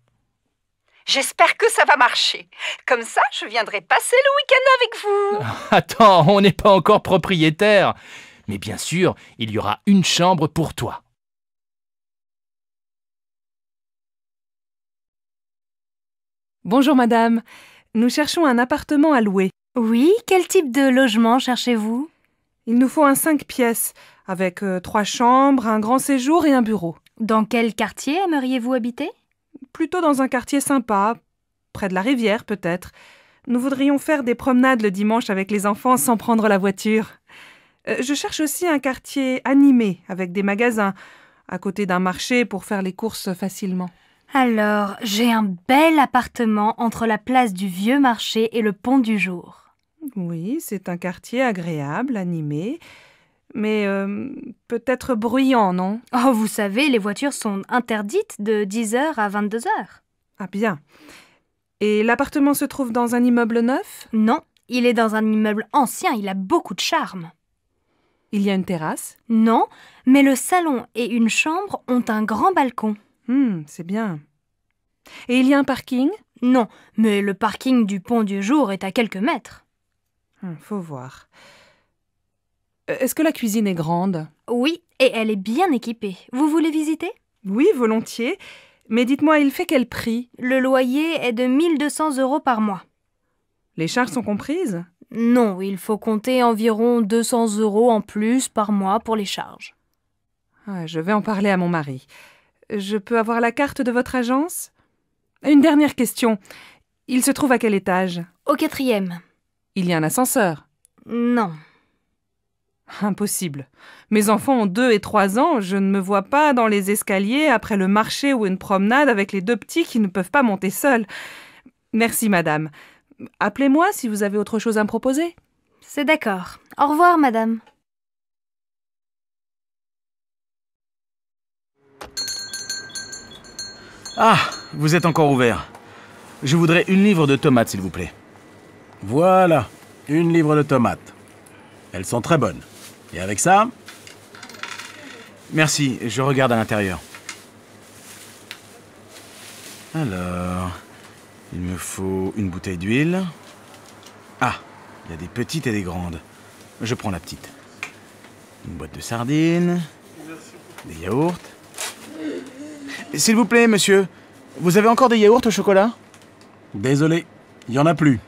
J'espère que ça va marcher. Comme ça, je viendrai passer le week-end avec vous. Attends, on n'est pas encore propriétaire. Mais bien sûr, il y aura une chambre pour toi. Bonjour madame, nous cherchons un appartement à louer. Oui, quel type de logement cherchez-vous? Il nous faut un 5 pièces, avec 3 chambres, un grand séjour et un bureau. Dans quel quartier aimeriez-vous habiter? Plutôt dans un quartier sympa, près de la rivière peut-être. Nous voudrions faire des promenades le dimanche avec les enfants sans prendre la voiture. Je cherche aussi un quartier animé, avec des magasins, à côté d'un marché pour faire les courses facilement. Alors, j'ai un bel appartement entre la place du Vieux Marché et le Pont du Jour. Oui, c'est un quartier agréable, animé, mais peut-être bruyant, non? Oh, vous savez, les voitures sont interdites de 10h à 22h. Ah bien. Et l'appartement se trouve dans un immeuble neuf? Non, il est dans un immeuble ancien, il a beaucoup de charme. Il y a une terrasse? Non, mais le salon et une chambre ont un grand balcon. C'est bien. Et il y a un parking? Non, mais le parking du Pont du Jour est à quelques mètres. Faut voir. Est-ce que la cuisine est grande? Oui, et elle est bien équipée. Vous voulez visiter? Oui, volontiers. Mais dites-moi, il fait quel prix? Le loyer est de 1 200 € par mois. Les charges sont comprises? Non, il faut compter environ 200 € en plus par mois pour les charges. Je vais en parler à mon mari. Je peux avoir la carte de votre agence? Une dernière question. Il se trouve à quel étage? Au 4e. Il y a un ascenseur? Non. Impossible. Mes enfants ont 2 et 3 ans, je ne me vois pas dans les escaliers après le marché ou une promenade avec les 2 petits qui ne peuvent pas monter seuls. Merci, madame. Appelez-moi si vous avez autre chose à me proposer. C'est d'accord. Au revoir, madame. Ah, vous êtes encore ouvert. Je voudrais 1 livre de tomates, s'il vous plaît. Voilà, 1 livre de tomates. Elles sont très bonnes. Et avec ça... Merci, je regarde à l'intérieur. Alors... Il me faut une bouteille d'huile. Ah, il y a des petites et des grandes. Je prends la petite. Une boîte de sardines. Des yaourts. S'il vous plaît, monsieur, vous avez encore des yaourts au chocolat? Désolé, il n'y en a plus.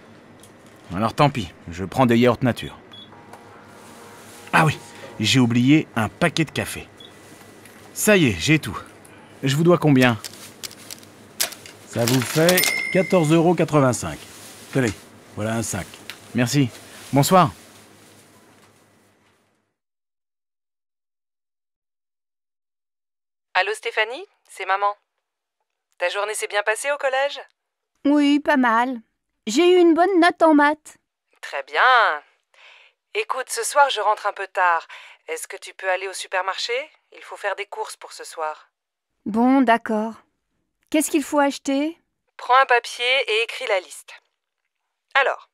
Alors tant pis, je prends des yaourts nature. Ah oui, j'ai oublié un paquet de café. Ça y est, j'ai tout. Je vous dois combien? Ça vous fait 14,85 €. Tenez, voilà un sac. Merci. Bonsoir. Allô Stéphanie, c'est maman. Ta journée s'est bien passée au collège? Oui, pas mal. J'ai eu une bonne note en maths. Très bien. Écoute, ce soir je rentre un peu tard. Est-ce que tu peux aller au supermarché? Il faut faire des courses pour ce soir. Bon, d'accord. Qu'est-ce qu'il faut acheter? Prends un papier et écris la liste. Alors,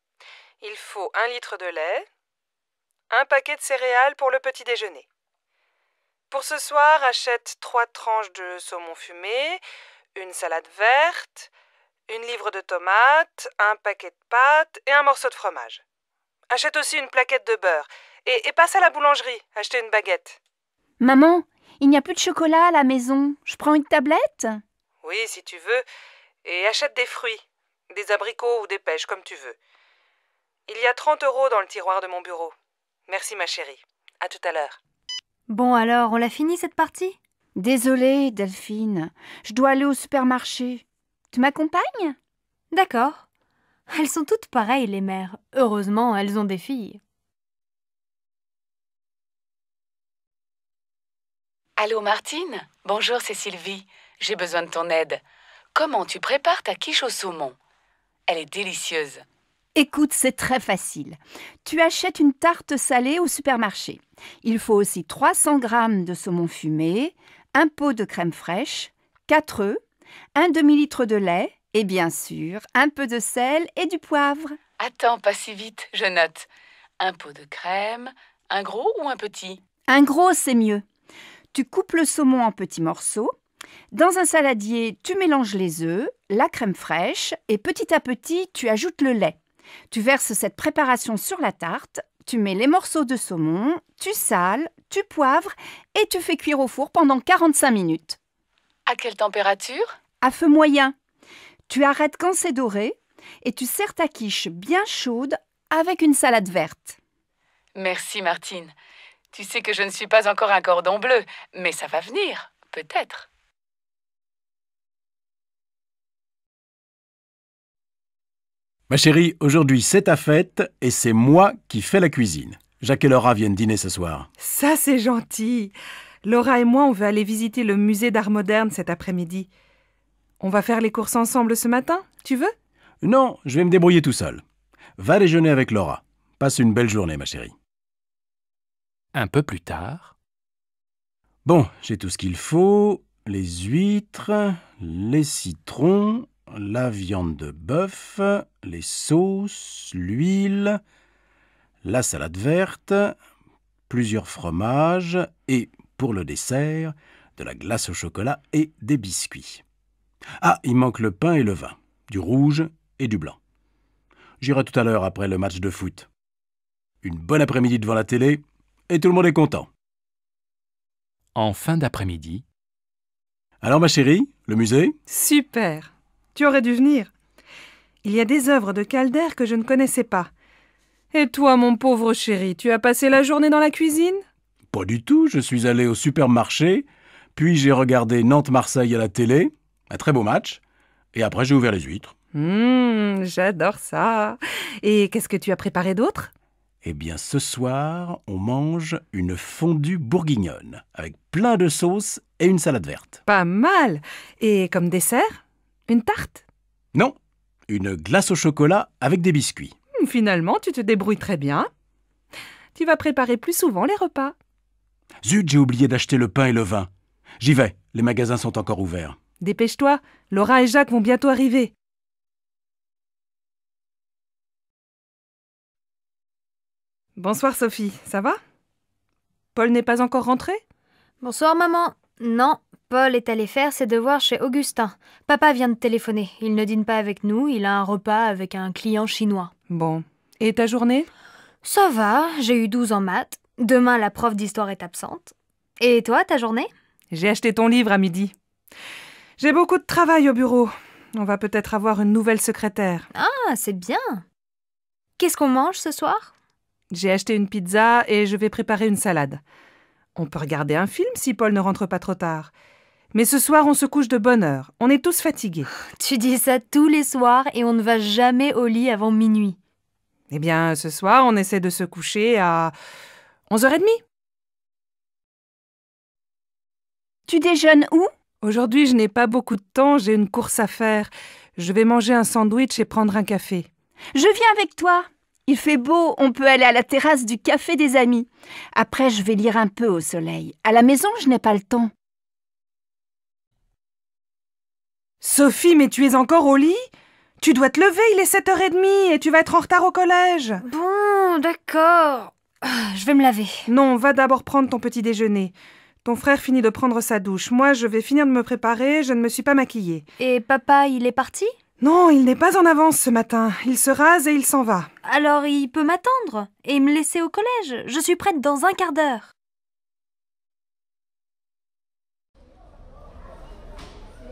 il faut 1 litre de lait, un paquet de céréales pour le petit déjeuner. Pour ce soir, achète 3 tranches de saumon fumé, une salade verte, une livre de tomates, un paquet de pâtes et un morceau de fromage. Achète aussi une plaquette de beurre et passe à la boulangerie, acheter une baguette. Maman, il n'y a plus de chocolat à la maison. Je prends une tablette? Oui, si tu veux. Et achète des fruits, des abricots ou des pêches, comme tu veux. Il y a 30 € dans le tiroir de mon bureau. Merci ma chérie. À tout à l'heure. Bon alors, on l'a fini cette partie? Désolée, Delphine. Je dois aller au supermarché. Tu m'accompagnes? D'accord. Elles sont toutes pareilles, les mères. Heureusement, elles ont des filles. Allô Martine? Bonjour, c'est Sylvie. J'ai besoin de ton aide. Comment tu prépares ta quiche au saumon? Elle est délicieuse. Écoute, c'est très facile. Tu achètes une tarte salée au supermarché. Il faut aussi 300 g de saumon fumé, un pot de crème fraîche, 4 œufs, un demi-litre de lait et bien sûr un peu de sel et du poivre. Attends, pas si vite, je note. Un pot de crème, un gros ou un petit? Un gros, c'est mieux. Tu coupes le saumon en petits morceaux. Dans un saladier, tu mélanges les œufs, la crème fraîche et petit à petit, tu ajoutes le lait. Tu verses cette préparation sur la tarte, tu mets les morceaux de saumon, tu sales, tu poivres et tu fais cuire au four pendant 45 minutes. À quelle température? À feu moyen. Tu arrêtes quand c'est doré et tu sers ta quiche bien chaude avec une salade verte. Merci Martine. Tu sais que je ne suis pas encore un cordon bleu, mais ça va venir, peut-être. Ma chérie, aujourd'hui c'est ta fête et c'est moi qui fais la cuisine. Jacques et Laura viennent dîner ce soir. Ça, c'est gentil. Laura et moi, on veut aller visiter le musée d'art moderne cet après-midi. On va faire les courses ensemble ce matin, tu veux? Non, je vais me débrouiller tout seul. Va déjeuner avec Laura. Passe une belle journée, ma chérie. Un peu plus tard. Bon, j'ai tout ce qu'il faut. Les huîtres, les citrons, la viande de bœuf, les sauces, l'huile, la salade verte, plusieurs fromages et, pour le dessert, de la glace au chocolat et des biscuits. Ah, il manque le pain et le vin, du rouge et du blanc. J'irai tout à l'heure après le match de foot. Une bonne après-midi devant la télé et tout le monde est content. En fin d'après-midi. Alors ma chérie, le musée? Super! Tu aurais dû venir. Il y a des œuvres de Calder que je ne connaissais pas. Et toi, mon pauvre chéri, tu as passé la journée dans la cuisine? Pas du tout, je suis allé au supermarché, puis j'ai regardé Nantes-Marseille à la télé, un très beau match, et après j'ai ouvert les huîtres. J'adore ça. Et qu'est-ce que tu as préparé d'autre? Eh bien, ce soir, on mange une fondue bourguignonne, avec plein de sauces et une salade verte. Pas mal. Et comme dessert? Une tarte? Non, une glace au chocolat avec des biscuits. Finalement, tu te débrouilles très bien. Tu vas préparer plus souvent les repas. Zut, j'ai oublié d'acheter le pain et le vin. J'y vais, les magasins sont encore ouverts. Dépêche-toi, Laura et Jacques vont bientôt arriver. Bonsoir Sophie, ça va? Paul n'est pas encore rentré? Bonsoir maman. Non, Paul est allé faire ses devoirs chez Augustin. Papa vient de téléphoner. Il ne dîne pas avec nous, il a un repas avec un client chinois. Bon. Et ta journée? Ça va, j'ai eu 12 en maths. Demain, la prof d'histoire est absente. Et toi, ta journée? J'ai acheté ton livre à midi. J'ai beaucoup de travail au bureau. On va peut-être avoir une nouvelle secrétaire. Ah, c'est bien. Qu'est-ce qu'on mange ce soir? J'ai acheté une pizza et je vais préparer une salade. On peut regarder un film si Paul ne rentre pas trop tard. Mais ce soir, on se couche de bonne heure. On est tous fatigués. Tu dis ça tous les soirs et on ne va jamais au lit avant minuit. Eh bien, ce soir, on essaie de se coucher à 11h30. Tu déjeunes où? Aujourd'hui, je n'ai pas beaucoup de temps, j'ai une course à faire. Je vais manger un sandwich et prendre un café. Je viens avec toi. Il fait beau, on peut aller à la terrasse du café des amis. Après, je vais lire un peu au soleil. À la maison, je n'ai pas le temps. Sophie, mais tu es encore au lit? Tu dois te lever, il est 7h30 et tu vas être en retard au collège. Bon, d'accord. Je vais me laver. Non, va d'abord prendre ton petit déjeuner. Ton frère finit de prendre sa douche. Moi, je vais finir de me préparer, je ne me suis pas maquillée. Et papa, il est parti? Non, il n'est pas en avance ce matin. Il se rase et il s'en va. Alors il peut m'attendre et me laisser au collège. Je suis prête dans un quart d'heure.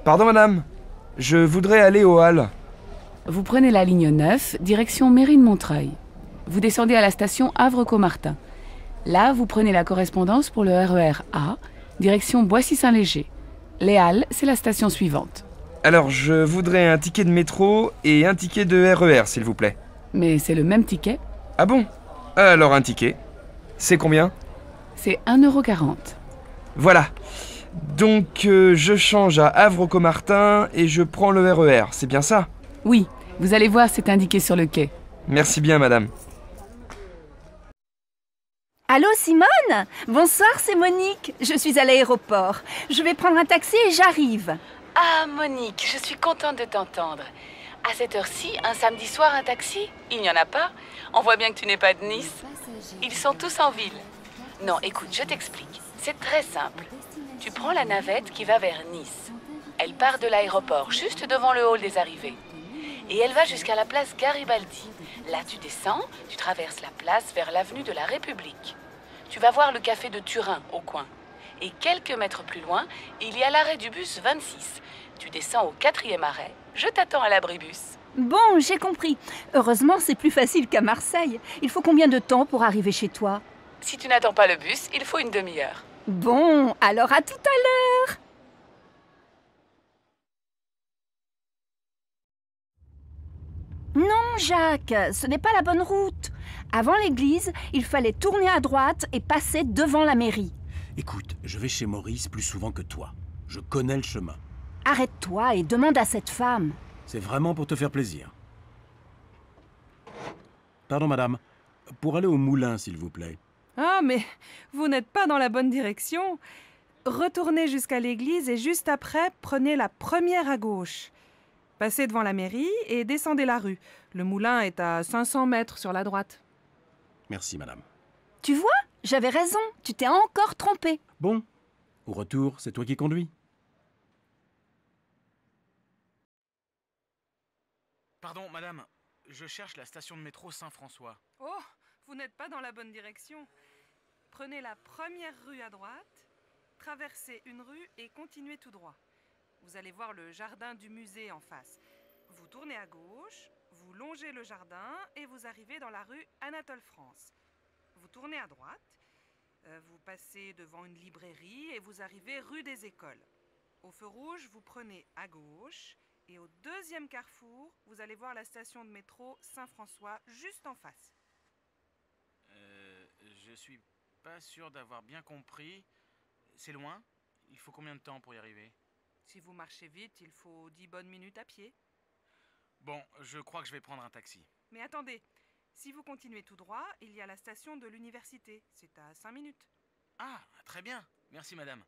Pardon madame, je voudrais aller au Halles. Vous prenez la ligne 9, direction Mairie de Montreuil. Vous descendez à la station Havre-Caumartin. Là, vous prenez la correspondance pour le RER A, direction Boissy-Saint-Léger. Les Halles, c'est la station suivante. Alors, je voudrais un ticket de métro et un ticket de RER, s'il vous plaît. Mais c'est le même ticket. Ah bon? Alors un ticket. C'est combien? C'est 1,40 €. Voilà. Donc, je change à Havre-Caumartin et je prends le RER, c'est bien ça? Oui, vous allez voir, c'est indiqué sur le quai. Merci bien, madame. Allô Simone? Bonsoir, c'est Monique. Je suis à l'aéroport. Je vais prendre un taxi et j'arrive. Ah, Monique, je suis contente de t'entendre. À cette heure-ci, un samedi soir, un taxi? Il n'y en a pas? On voit bien que tu n'es pas de Nice. Ils sont tous en ville. Non, écoute, je t'explique. C'est très simple. Tu prends la navette qui va vers Nice. Elle part de l'aéroport, juste devant le hall des arrivées. Et elle va jusqu'à la place Garibaldi. Là, tu descends, tu traverses la place vers l'avenue de la République. Tu vas voir le café de Turin, au coin. Et quelques mètres plus loin, il y a l'arrêt du bus 26. Tu descends au 4e arrêt. Je t'attends à l'abribus. Bon, j'ai compris. Heureusement, c'est plus facile qu'à Marseille. Il faut combien de temps pour arriver chez toi? Si tu n'attends pas le bus, il faut une demi-heure. Bon, alors à tout à l'heure. Non, Jacques, ce n'est pas la bonne route. Avant l'église, il fallait tourner à droite et passer devant la mairie. Écoute, je vais chez Maurice plus souvent que toi. Je connais le chemin. Arrête-toi et demande à cette femme. C'est vraiment pour te faire plaisir. Pardon, madame. Pour aller au moulin, s'il vous plaît. Ah, mais vous n'êtes pas dans la bonne direction. Retournez jusqu'à l'église et juste après, prenez la première à gauche. Passez devant la mairie et descendez la rue. Le moulin est à 500 mètres sur la droite. Merci, madame. Tu vois, j'avais raison. Tu t'es encore trompé. Bon, au retour, c'est toi qui conduis. Pardon, madame. Je cherche la station de métro Saint-François. Oh, vous n'êtes pas dans la bonne direction. Prenez la première rue à droite, traversez une rue et continuez tout droit. Vous allez voir le jardin du musée en face. Vous tournez à gauche, vous longez le jardin et vous arrivez dans la rue Anatole France. Vous tournez à droite, vous passez devant une librairie et vous arrivez rue des Écoles. Au feu rouge, vous prenez à gauche et au deuxième carrefour, vous allez voir la station de métro Saint-François juste en face. Je suis pas sûr d'avoir bien compris. C'est loin? Il faut combien de temps pour y arriver? Si vous marchez vite, il faut 10 bonnes minutes à pied. Bon, je crois que je vais prendre un taxi. Mais attendez, si vous continuez tout droit, il y a la station de l'université. C'est à 5 minutes. Ah, très bien. Merci, madame.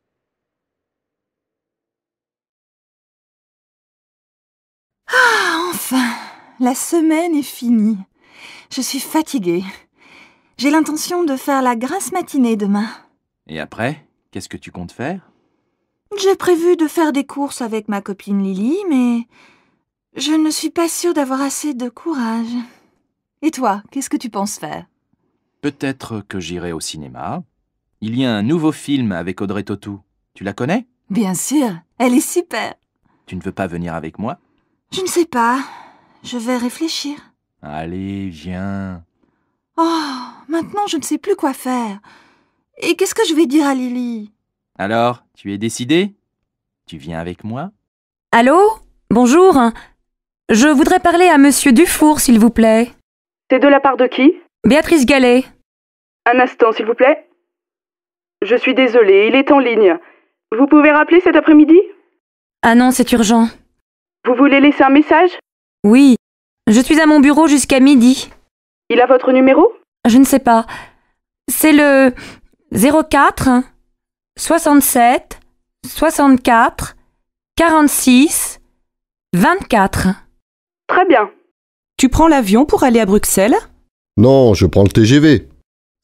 Ah, enfin, la semaine est finie. Je suis fatiguée. J'ai l'intention de faire la grasse matinée demain. Et après, qu'est-ce que tu comptes faire? J'ai prévu de faire des courses avec ma copine Lily, mais je ne suis pas sûre d'avoir assez de courage. Et toi, qu'est-ce que tu penses faire? Peut-être que j'irai au cinéma. Il y a un nouveau film avec Audrey Tautou. Tu la connais? Bien sûr, elle est super. Tu ne veux pas venir avec moi? Je ne sais pas. Je vais réfléchir. Allez, viens. Oh, maintenant je ne sais plus quoi faire. Et qu'est-ce que je vais dire à Lily? Alors, tu es décidé? Tu viens avec moi? Allô? Bonjour. Je voudrais parler à Monsieur Dufour, s'il vous plaît. C'est de la part de qui? Béatrice Gallet. Un instant, s'il vous plaît. Je suis désolée, il est en ligne. Vous pouvez rappeler cet après-midi? Ah non, c'est urgent. Vous voulez laisser un message? Oui, je suis à mon bureau jusqu'à midi. Il a votre numéro? Je ne sais pas. C'est le 04 67 64 46 24. Très bien. Tu prends l'avion pour aller à Bruxelles? Non, je prends le TGV.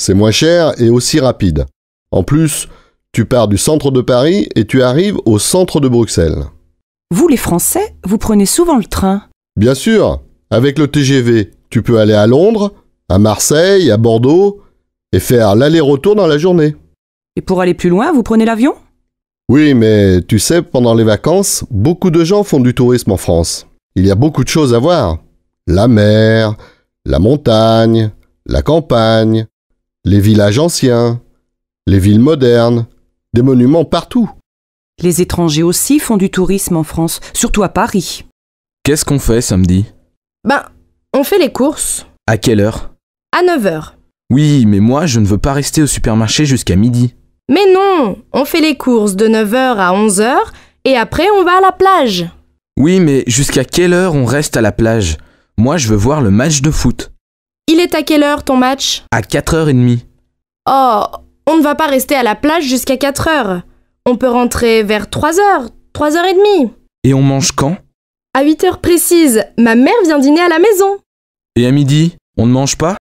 C'est moins cher et aussi rapide. En plus, tu pars du centre de Paris et tu arrives au centre de Bruxelles. Vous, les Français, vous prenez souvent le train? Bien sûr, avec le TGV, tu peux aller à Londres, à Marseille, à Bordeaux et faire l'aller-retour dans la journée. Et pour aller plus loin, vous prenez l'avion? Oui, mais tu sais, pendant les vacances, beaucoup de gens font du tourisme en France. Il y a beaucoup de choses à voir. La mer, la montagne, la campagne, les villages anciens, les villes modernes, des monuments partout. Les étrangers aussi font du tourisme en France, surtout à Paris. Qu'est-ce qu'on fait samedi? On fait les courses. À quelle heure? À 9h. Oui, mais moi, je ne veux pas rester au supermarché jusqu'à midi. Mais non, on fait les courses de 9h à 11h et après on va à la plage. Oui, mais jusqu'à quelle heure on reste à la plage? Moi, je veux voir le match de foot. Il est à quelle heure ton match? À 4h30. Oh, on ne va pas rester à la plage jusqu'à 4h. On peut rentrer vers 3h, 3h30. Et on mange quand? À 8h précises, ma mère vient dîner à la maison. Et à midi, on ne mange pas?